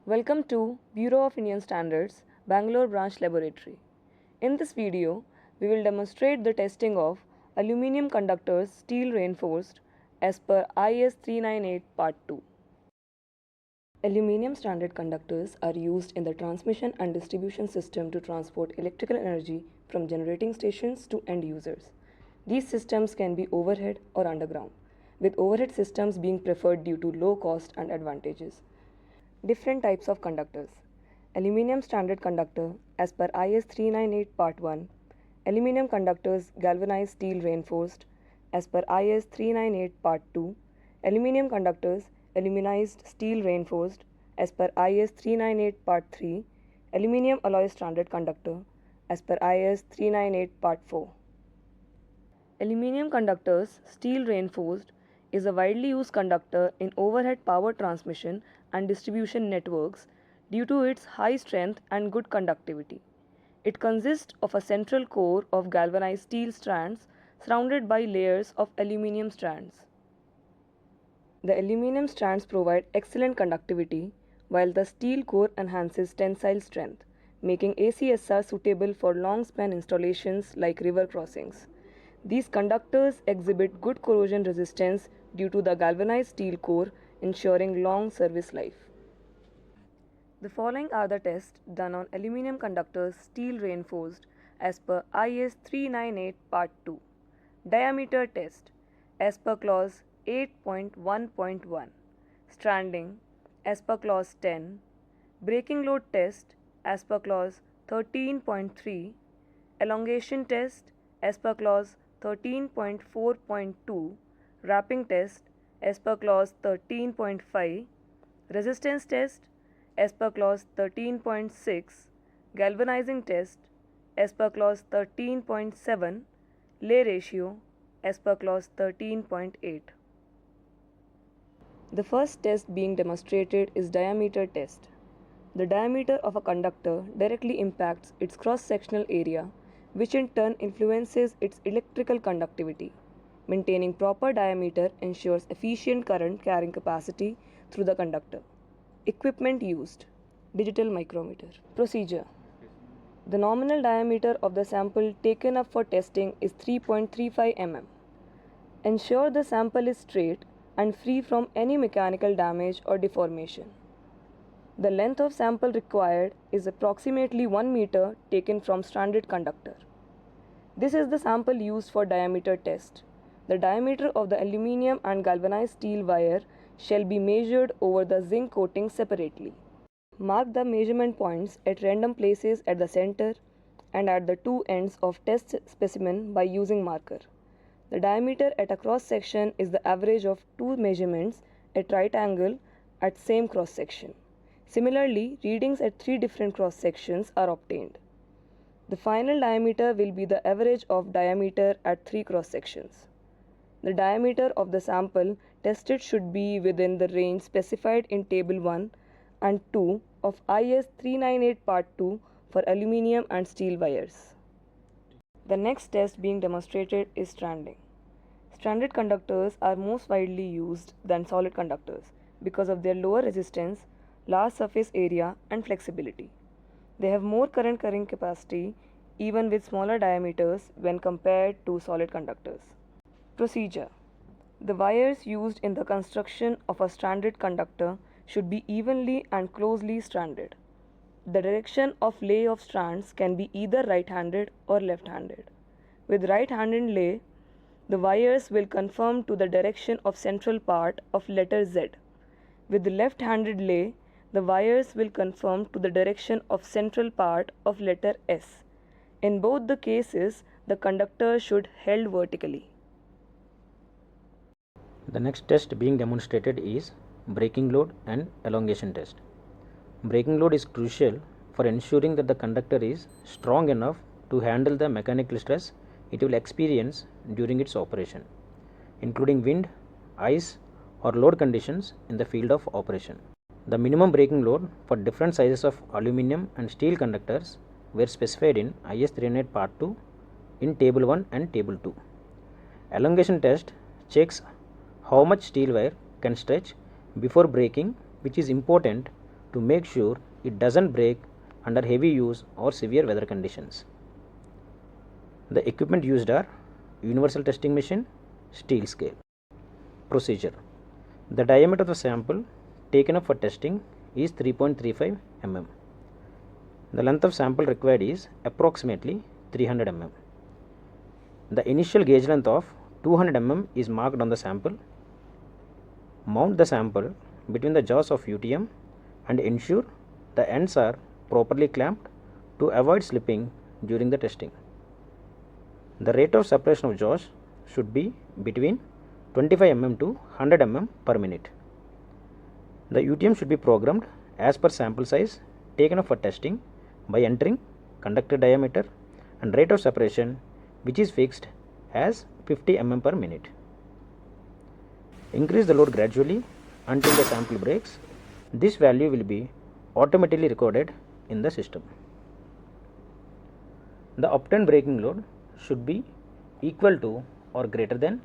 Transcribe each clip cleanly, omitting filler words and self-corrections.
Welcome to Bureau of Indian Standards, Bangalore Branch Laboratory. In this video, we will demonstrate the testing of Aluminum Conductors Steel Reinforced as per IS 398 Part 2. Aluminum standard conductors are used in the transmission and distribution system to transport electrical energy from generating stations to end users. These systems can be overhead or underground, with overhead systems being preferred due to low cost and advantages. Different types of conductors. Aluminum standard conductor as per IS 398 Part 1. Aluminum conductors galvanized steel reinforced as per IS 398 Part 2. Aluminum conductors aluminized steel reinforced as per IS 398 Part 3. Aluminum alloy standard conductor as per IS 398 Part 4. Aluminum conductors steel reinforced is a widely used conductor in overhead power transmission and distribution networks due to its high strength and good conductivity. It consists of a central core of galvanized steel strands surrounded by layers of aluminum strands. The aluminum strands provide excellent conductivity, while the steel core enhances tensile strength, making ACSR suitable for long-span installations like river crossings. These conductors exhibit good corrosion resistance due to the galvanized steel core, ensuring long service life. The following are the tests done on aluminum conductors steel reinforced as per IS 398 Part 2. Diameter test as per clause 8.1.1. Stranding as per clause 10. Breaking load test as per clause 13.3. Elongation test as per clause 13.4.2. Wrapping test as per clause 13.5. Resistance test as per clause 13.6. Galvanizing test as per clause 13.7. Lay ratio as per clause 13.8. The first test being demonstrated is diameter test. The diameter of a conductor directly impacts its cross-sectional area, which in turn influences its electrical conductivity. Maintaining proper diameter ensures efficient current carrying capacity through the conductor. Equipment used: digital micrometer. Procedure: the nominal diameter of the sample taken up for testing is 3.35 mm. Ensure the sample is straight and free from any mechanical damage or deformation. The length of sample required is approximately 1 meter taken from stranded conductor. This is the sample used for diameter test. The diameter of the aluminum and galvanized steel wire shall be measured over the zinc coating separately. Mark the measurement points at random places at the center and at the two ends of test specimen by using marker. The diameter at a cross section is the average of two measurements at right angle at same cross section. Similarly, readings at three different cross sections are obtained. The final diameter will be the average of diameter at three cross sections. The diameter of the sample tested should be within the range specified in Table 1 and 2 of IS 398 Part 2 for aluminum and steel wires. The next test being demonstrated is stranding. Stranded conductors are most widely used than solid conductors because of their lower resistance, large surface area and flexibility. They have more current carrying capacity even with smaller diameters when compared to solid conductors. Procedure: the wires used in the construction of a stranded conductor should be evenly and closely stranded. The direction of lay of strands can be either right-handed or left-handed. With right-handed lay, the wires will conform to the direction of central part of letter Z. With the left-handed lay, the wires will conform to the direction of central part of letter S. In both the cases, the conductor should held vertically. The next test being demonstrated is breaking load and elongation test. Breaking load is crucial for ensuring that the conductor is strong enough to handle the mechanical stress it will experience during its operation, including wind, ice or load conditions in the field of operation. The minimum breaking load for different sizes of aluminum and steel conductors were specified in IS 398 Part 2 in Table 1 and Table 2. Elongation test checks how much steel wire can stretch before breaking, which is important to make sure it doesn't break under heavy use or severe weather conditions. The equipment used are universal testing machine, steel scale. Procedure. The diameter of the sample taken up for testing is 3.35 mm. The length of sample required is approximately 300 mm. The initial gauge length of 200 mm is marked on the sample. Mount the sample between the jaws of UTM and ensure the ends are properly clamped to avoid slipping during the testing. The rate of separation of jaws should be between 25 mm to 100 mm per minute. The UTM should be programmed as per sample size taken up for testing by entering conductor diameter and rate of separation, which is fixed as 50 mm per minute. Increase the load gradually until the sample breaks. This value will be automatically recorded in the system. The obtained breaking load should be equal to or greater than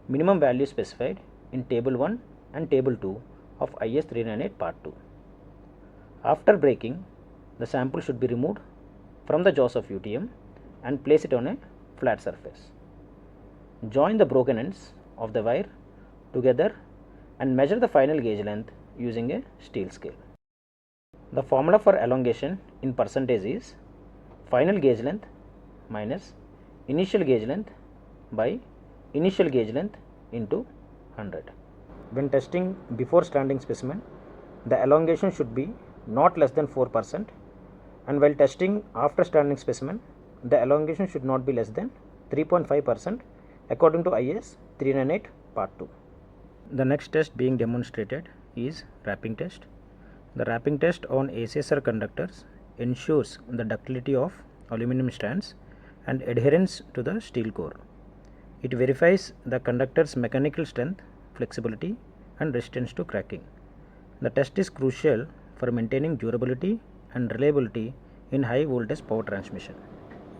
minimum value specified in table 1 and table 2 of IS 398 part 2. After breaking, the sample should be removed from the jaws of UTM and place it on a flat surface. Join the broken ends of the wire together and measure the final gauge length using a steel scale. The formula for elongation in percentage is final gauge length minus initial gauge length by initial gauge length into 100. When testing before stranding specimen, the elongation should be not less than 4%, and while testing after stranding specimen, the elongation should not be less than 3.5% according to IS 398 part 2. The next test being demonstrated is wrapping test. The wrapping test on ACSR conductors ensures the ductility of aluminum strands and adherence to the steel core. It verifies the conductor's mechanical strength, flexibility and resistance to cracking. The test is crucial for maintaining durability and reliability in high voltage power transmission.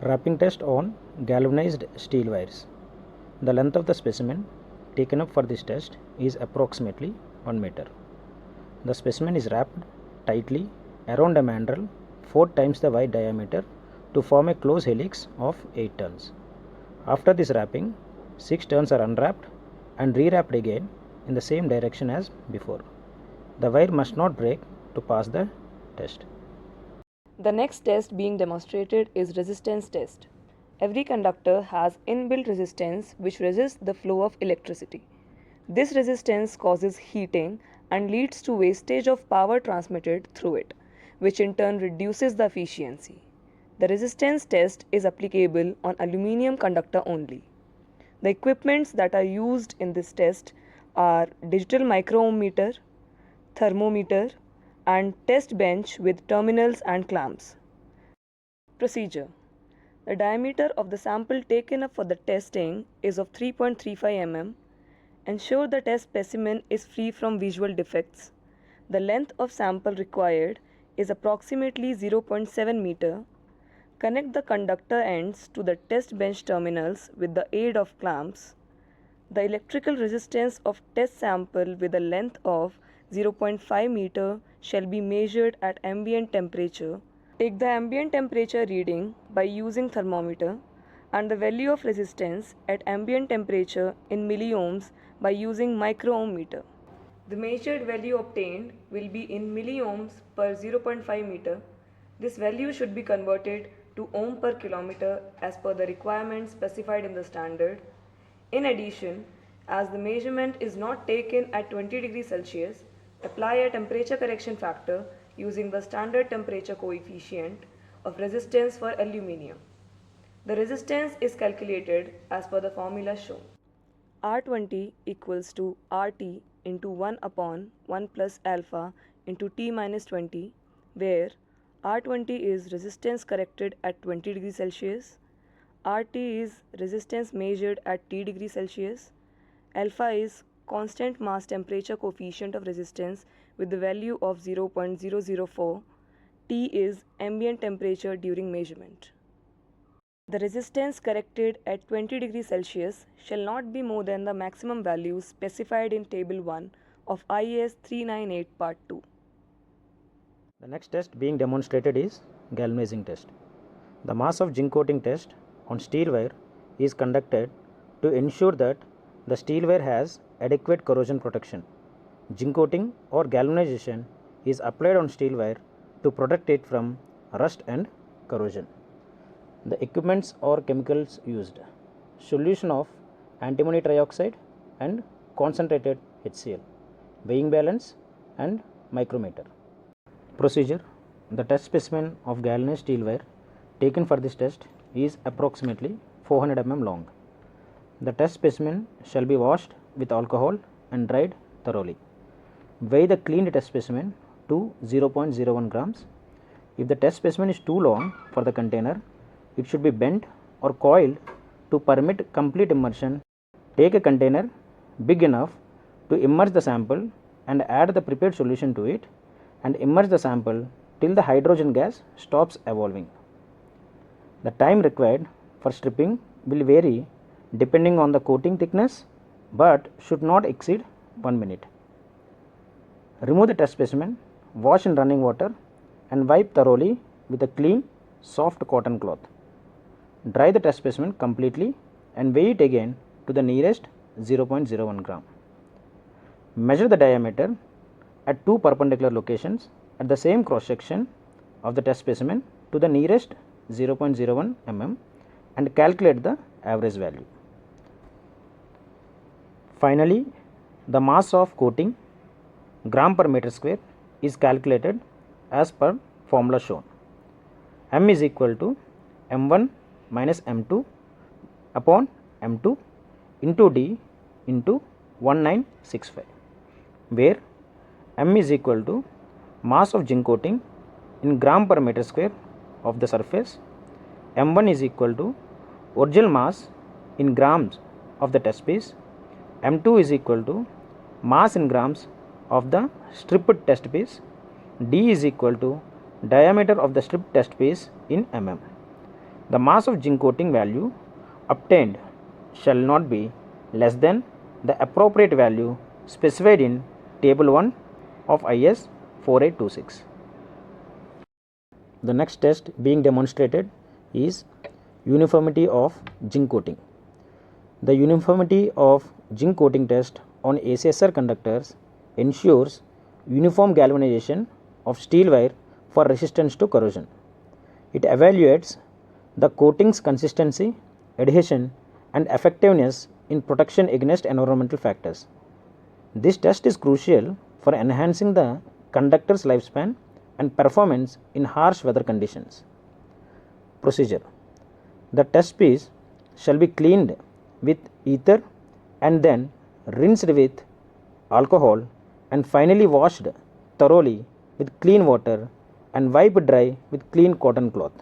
Wrapping test on galvanized steel wires. The length of the specimen taken up for this test is approximately 1 meter. The specimen is wrapped tightly around a mandrel 4 times the wide diameter to form a closed helix of 8 turns. After this wrapping, 6 turns are unwrapped and rewrapped again in the same direction as before. The wire must not break to pass the test. The next test being demonstrated is resistance test. Every conductor has inbuilt resistance which resists the flow of electricity. This resistance causes heating and leads to wastage of power transmitted through it, which in turn reduces the efficiency. The resistance test is applicable on aluminum conductor only. The equipments that are used in this test are digital microohmmeter, thermometer, and test bench with terminals and clamps. Procedure. The diameter of the sample taken up for the testing is of 3.35 mm. Ensure the test specimen is free from visual defects. The length of sample required is approximately 0.7 meter. Connect the conductor ends to the test bench terminals with the aid of clamps. The electrical resistance of test sample with a length of 0.5 meter shall be measured at ambient temperature. Take the ambient temperature reading by using thermometer and the value of resistance at ambient temperature in milliohms by using microohmmeter. The measured value obtained will be in milliohms per 0.5 meter. This value should be converted to ohm per kilometer as per the requirements specified in the standard. In addition, as the measurement is not taken at 20 degrees Celsius, apply a temperature correction factor using the standard temperature coefficient of resistance for aluminium. The resistance is calculated as per the formula shown. R20 equals to RT into 1 upon 1 plus alpha into T minus 20, where R20 is resistance corrected at 20 degrees Celsius, RT is resistance measured at T degrees Celsius, alpha is constant mass temperature coefficient of resistance with the value of 0.004, T is ambient temperature during measurement. The resistance corrected at 20 degrees Celsius shall not be more than the maximum values specified in Table 1 of IAS 398 Part 2. The next test being demonstrated is galvanizing test. The mass of zinc coating test on steel wire is conducted to ensure that the steel wire has adequate corrosion protection. Zinc coating or galvanization is applied on steel wire to protect it from rust and corrosion. The equipments or chemicals used: solution of antimony trioxide and concentrated HCl, weighing balance and micrometer. Procedure: the test specimen of galvanized steel wire taken for this test is approximately 400 mm long. The test specimen shall be washed with alcohol and dried thoroughly. Weigh the cleaned test specimen to 0.01 grams. If the test specimen is too long for the container, it should be bent or coiled to permit complete immersion. Take a container big enough to immerse the sample and add the prepared solution to it and immerse the sample till the hydrogen gas stops evolving. The time required for stripping will vary depending on the coating thickness but should not exceed 1 minute. Remove the test specimen, wash in running water and wipe thoroughly with a clean, soft cotton cloth. Dry the test specimen completely and weigh it again to the nearest 0.01 gram. Measure the diameter at two perpendicular locations at the same cross section of the test specimen to the nearest 0.01 mm and calculate the average value. Finally, the mass of coating gram per meter square is calculated as per formula shown. M is equal to M1 minus M2 upon M2 into D into 1965, where M is equal to mass of zinc coating in gram per meter square of the surface, M1 is equal to original mass in grams of the test piece, M2 is equal to mass in grams of the stripped test piece, D is equal to diameter of the stripped test piece in mm. The mass of zinc coating value obtained shall not be less than the appropriate value specified in Table 1 of IS 4826. The next test being demonstrated is uniformity of zinc coating. The uniformity of zinc coating test on ACSR conductors ensures uniform galvanization of steel wire for resistance to corrosion. It evaluates the coating's consistency, adhesion, and effectiveness in protection against environmental factors. This test is crucial for enhancing the conductor's lifespan and performance in harsh weather conditions. Procedure: the test piece shall be cleaned with ether and then rinsed with alcohol and finally washed thoroughly with clean water and wiped dry with clean cotton cloth.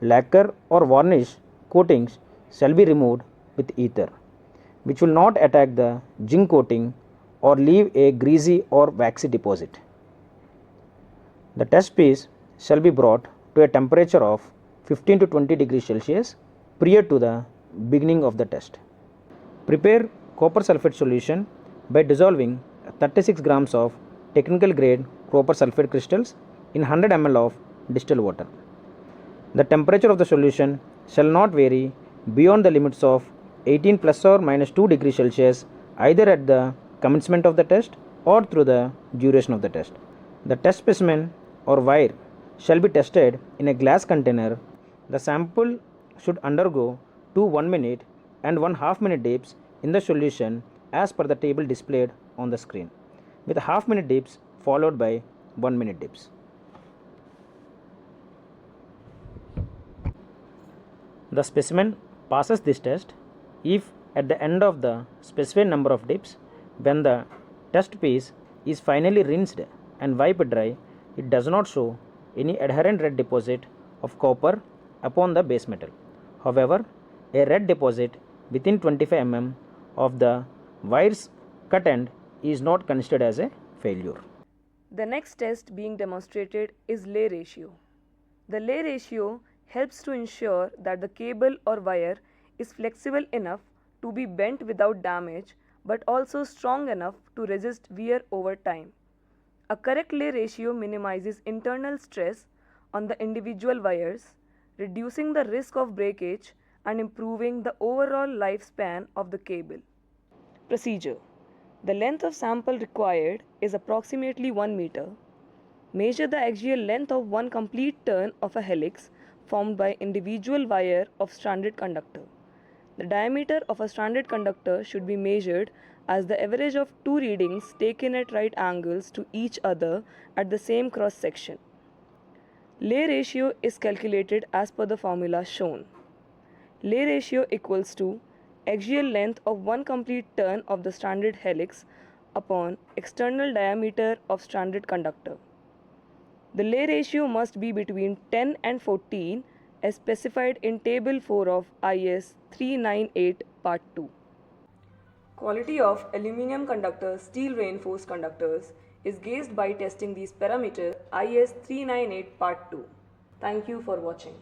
Lacquer or varnish coatings shall be removed with ether, which will not attack the zinc coating or leave a greasy or waxy deposit. The test piece shall be brought to a temperature of 15 to 20 degrees Celsius prior to the beginning of the test. Prepare copper sulfate solution by dissolving 36 grams of technical grade copper sulfate crystals in 100 ml of distilled water. The temperature of the solution shall not vary beyond the limits of 18 plus or minus 2 degrees Celsius either at the commencement of the test or through the duration of the test. The test specimen or wire shall be tested in a glass container. The sample should undergo 2 1 minute and 1/2 minute dips in the solution as per the table displayed on the screen, with half minute dips followed by 1 minute dips. The specimen passes this test if at the end of the specified number of dips, when the test piece is finally rinsed and wiped dry, it does not show any adherent red deposit of copper upon the base metal. However, a red deposit within 25 mm of the wire's cut end is not considered as a failure. The next test being demonstrated is lay ratio. The lay ratio helps to ensure that the cable or wire is flexible enough to be bent without damage but also strong enough to resist wear over time. A correct lay ratio minimizes internal stress on the individual wires, reducing the risk of breakage and improving the overall lifespan of the cable. Procedure. The length of sample required is approximately 1 meter. Measure the axial length of one complete turn of a helix formed by individual wire of stranded conductor. The diameter of a stranded conductor should be measured as the average of two readings taken at right angles to each other at the same cross section. Lay ratio is calculated as per the formula shown. Lay ratio equals to axial length of one complete turn of the stranded helix upon external diameter of stranded conductor. The lay ratio must be between 10 and 14 as specified in Table 4 of IS 398 Part 2. Quality of aluminum conductors steel reinforced conductors is gauged by testing these parameters IS 398 Part 2. Thank you for watching.